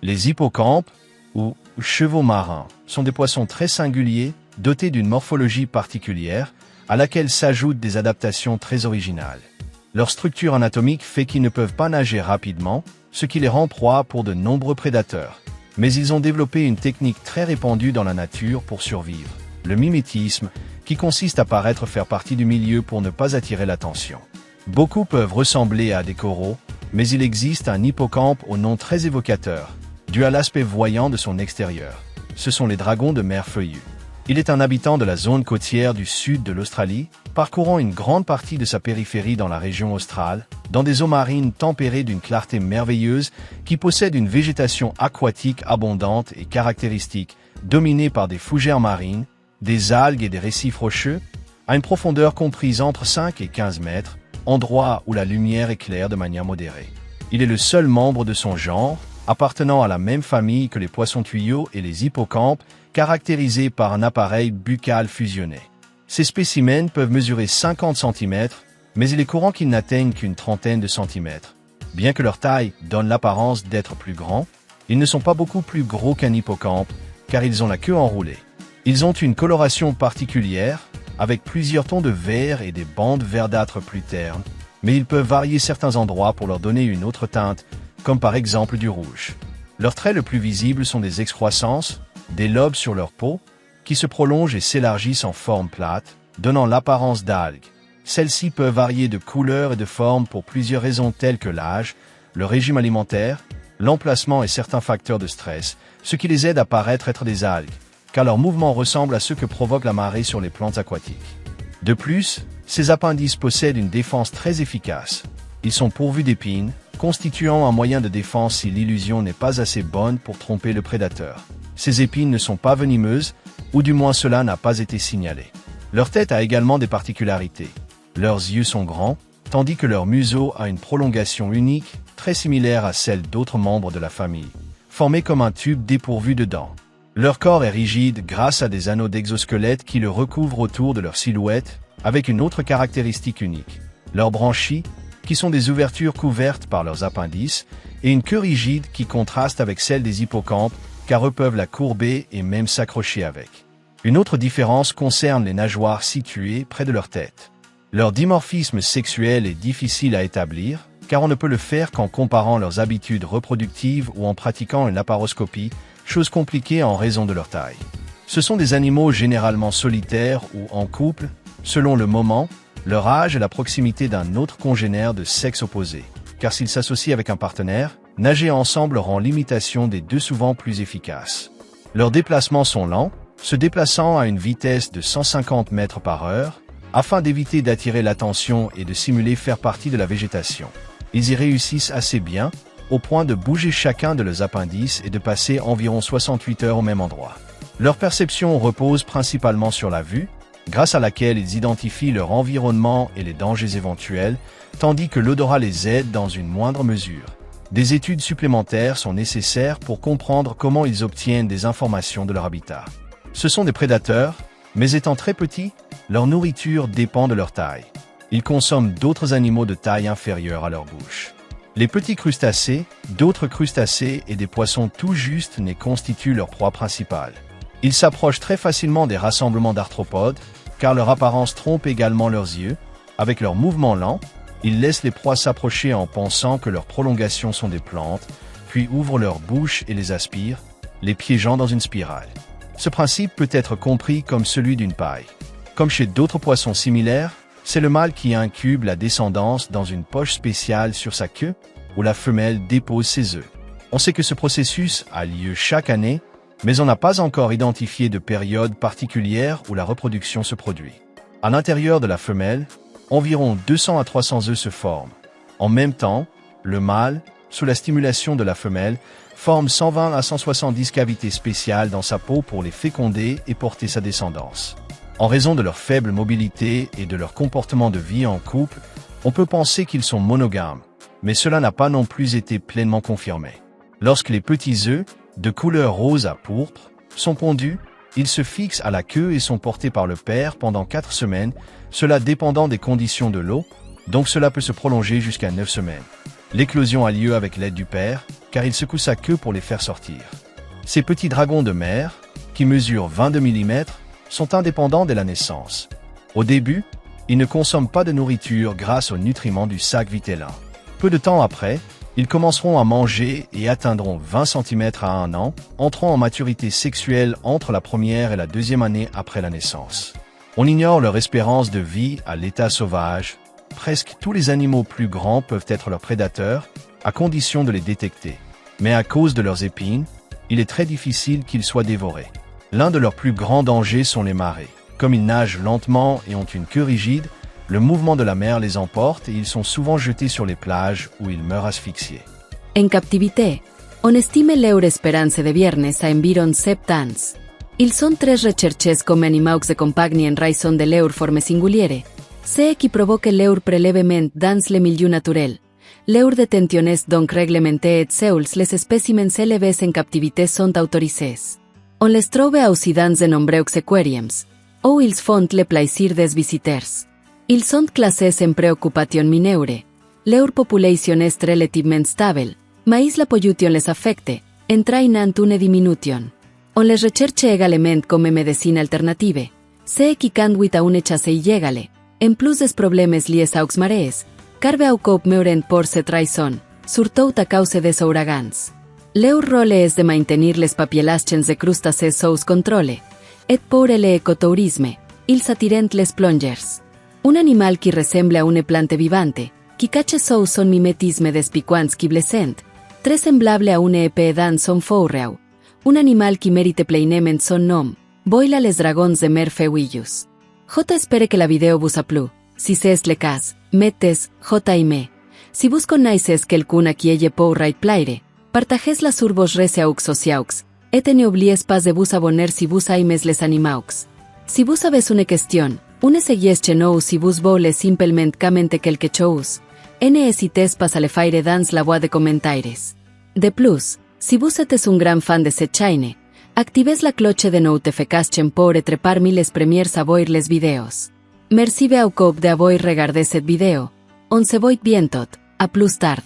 Les hippocampes, ou chevaux marins, sont des poissons très singuliers, dotés d'une morphologie particulière, à laquelle s'ajoutent des adaptations très originales. Leur structure anatomique fait qu'ils ne peuvent pas nager rapidement, ce qui les rend proie pour de nombreux prédateurs. Mais ils ont développé une technique très répandue dans la nature pour survivre, le mimétisme, qui consiste à paraître faire partie du milieu pour ne pas attirer l'attention. Beaucoup peuvent ressembler à des coraux, mais il existe un hippocampe au nom très évocateur, dû à l'aspect voyant de son extérieur. Ce sont les dragons de mer feuillus. Il est un habitant de la zone côtière du sud de l'Australie, parcourant une grande partie de sa périphérie dans la région australe, dans des eaux marines tempérées d'une clarté merveilleuse qui possèdent une végétation aquatique abondante et caractéristique, dominée par des fougères marines, des algues et des récifs rocheux, à une profondeur comprise entre 5 et 15 mètres, endroit où la lumière éclaire de manière modérée. Il est le seul membre de son genre, appartenant à la même famille que les poissons-tuyaux et les hippocampes, caractérisés par un appareil buccal fusionné. Ces spécimens peuvent mesurer 50 cm, mais il est courant qu'ils n'atteignent qu'une trentaine de centimètres. Bien que leur taille donne l'apparence d'être plus grands, ils ne sont pas beaucoup plus gros qu'un hippocampe, car ils ont la queue enroulée. Ils ont une coloration particulière, avec plusieurs tons de vert et des bandes verdâtres plus ternes, mais ils peuvent varier certains endroits pour leur donner une autre teinte, comme par exemple du rouge. Leurs traits les plus visibles sont des excroissances, des lobes sur leur peau, qui se prolongent et s'élargissent en forme plate, donnant l'apparence d'algues. Celles-ci peuvent varier de couleur et de forme pour plusieurs raisons telles que l'âge, le régime alimentaire, l'emplacement et certains facteurs de stress, ce qui les aide à paraître être des algues, car leurs mouvements ressemblent à ceux que provoque la marée sur les plantes aquatiques. De plus, ces appendices possèdent une défense très efficace. Ils sont pourvus d'épines, constituant un moyen de défense si l'illusion n'est pas assez bonne pour tromper le prédateur. Ces épines ne sont pas venimeuses, ou du moins cela n'a pas été signalé. Leur tête a également des particularités. Leurs yeux sont grands, tandis que leur museau a une prolongation unique, très similaire à celle d'autres membres de la famille, formée comme un tube dépourvu de dents. Leur corps est rigide grâce à des anneaux d'exosquelette qui le recouvrent autour de leur silhouette, avec une autre caractéristique unique. Leurs branchies, qui sont des ouvertures couvertes par leurs appendices, et une queue rigide qui contraste avec celle des hippocampes, car eux peuvent la courber et même s'accrocher avec. Une autre différence concerne les nageoires situées près de leur tête. Leur dimorphisme sexuel est difficile à établir, car on ne peut le faire qu'en comparant leurs habitudes reproductives ou en pratiquant une laparoscopie, chose compliquée en raison de leur taille. Ce sont des animaux généralement solitaires ou en couple, selon le moment, leur âge et la proximité d'un autre congénère de sexe opposé, car s'ils s'associent avec un partenaire, nager ensemble rend l'imitation des deux souvent plus efficace. Leurs déplacements sont lents, se déplaçant à une vitesse de 150 mètres par heure, afin d'éviter d'attirer l'attention et de simuler faire partie de la végétation. Ils y réussissent assez bien, au point de bouger chacun de leurs appendices et de passer environ 68 heures au même endroit. Leur perception repose principalement sur la vue, grâce à laquelle ils identifient leur environnement et les dangers éventuels, tandis que l'odorat les aide dans une moindre mesure. Des études supplémentaires sont nécessaires pour comprendre comment ils obtiennent des informations de leur habitat. Ce sont des prédateurs, mais étant très petits, leur nourriture dépend de leur taille. Ils consomment d'autres animaux de taille inférieure à leur bouche. Les petits crustacés, d'autres crustacés et des poissons tout juste nés constituent leur proie principale. Ils s'approchent très facilement des rassemblements d'arthropodes, car leur apparence trompe également leurs yeux. Avec leurs mouvements lents, ils laissent les proies s'approcher en pensant que leurs prolongations sont des plantes, puis ouvrent leur bouche et les aspirent, les piégeant dans une spirale. Ce principe peut être compris comme celui d'une paille. Comme chez d'autres poissons similaires, c'est le mâle qui incube la descendance dans une poche spéciale sur sa queue, où la femelle dépose ses œufs. On sait que ce processus a lieu chaque année, mais on n'a pas encore identifié de période particulière où la reproduction se produit. À l'intérieur de la femelle, environ 200 à 300 œufs se forment. En même temps, le mâle, sous la stimulation de la femelle, forme 120 à 170 cavités spéciales dans sa peau pour les féconder et porter sa descendance. En raison de leur faible mobilité et de leur comportement de vie en couple, on peut penser qu'ils sont monogames, mais cela n'a pas non plus été pleinement confirmé. Lorsque les petits œufs, de couleur rose à pourpre, sont pondus, ils se fixent à la queue et sont portés par le père pendant 4 semaines, cela dépendant des conditions de l'eau, donc cela peut se prolonger jusqu'à 9 semaines. L'éclosion a lieu avec l'aide du père, car il secoue sa queue pour les faire sortir. Ces petits dragons de mer, qui mesurent 22 mm, sont indépendants dès la naissance. Au début, ils ne consomment pas de nourriture grâce aux nutriments du sac vitellin. Peu de temps après, ils commenceront à manger et atteindront 20 cm à 1 an, entrant en maturité sexuelle entre la première et la deuxième année après la naissance. On ignore leur espérance de vie à l'état sauvage. Presque tous les animaux plus grands peuvent être leurs prédateurs, à condition de les détecter. Mais à cause de leurs épines, il est très difficile qu'ils soient dévorés. L'un de leurs plus grands dangers sont les marées. Comme ils nagent lentement et ont une queue rigide, le mouvement de la mer les emporte et ils sont souvent jetés sur les plages où ils meurent asphyxiés. En captivité, on estime l'heure espérance de viernes a environ 7 ans. Ils sont très recherchés comme animaux de compagnie en raison de leur forme singulière, ce qui provoque leur prélèvement dans le milieu naturel. Leur detention est donc réglementée et seuls les spécimens élevés en captivité sont autorisés. On les trouve aussi dans de nombreux aquariums, où ils font le plaisir des visiteurs. Ils sont classés en préoccupation mineure. Leur population est relativement stable, mais la pollution les affecte, entraînant une diminution. On les recherche également comme médecine alternative, ce qui conduit à une chasse illégale, en plus des problèmes liés aux marées, car beaucoup meurent pour cette raison, surtout à cause des ouragans. Leur rôle est de maintenir les populations de crustacés sous contrôle, et pour l'écotourisme, ils attirent les plongeurs. Un animal qui ressemble a une plante vivante, qui cache sous son mimétisme despiquant qui blessant, très semblable a une épée dans son fourreau. Un animal qui mérite pleinement son nom, boila les dragons de mer feuillus. J espère que la vidéo vous a plu. Si c'est le cas, mettez J. Si vous connaissez quelqu'un qui elle pourrait plaire, partagez-la sur vos réseaux sociaux, et n'oubliez pas de vous abonner si vous aimez les animaux. Si vous avez une question, une suggestion ou si vous voulez simplement commenter quelque chose, n'hésitez pas à le faire dans la boîte de commentaires. De plus, si vous êtes un grand fan de cette chaîne, activez la cloche de notification pour être parmi les premiers à voir les vidéos. Merci beaucoup d'avoir regardé cette vidéo. On se voit bientôt. A plus tard.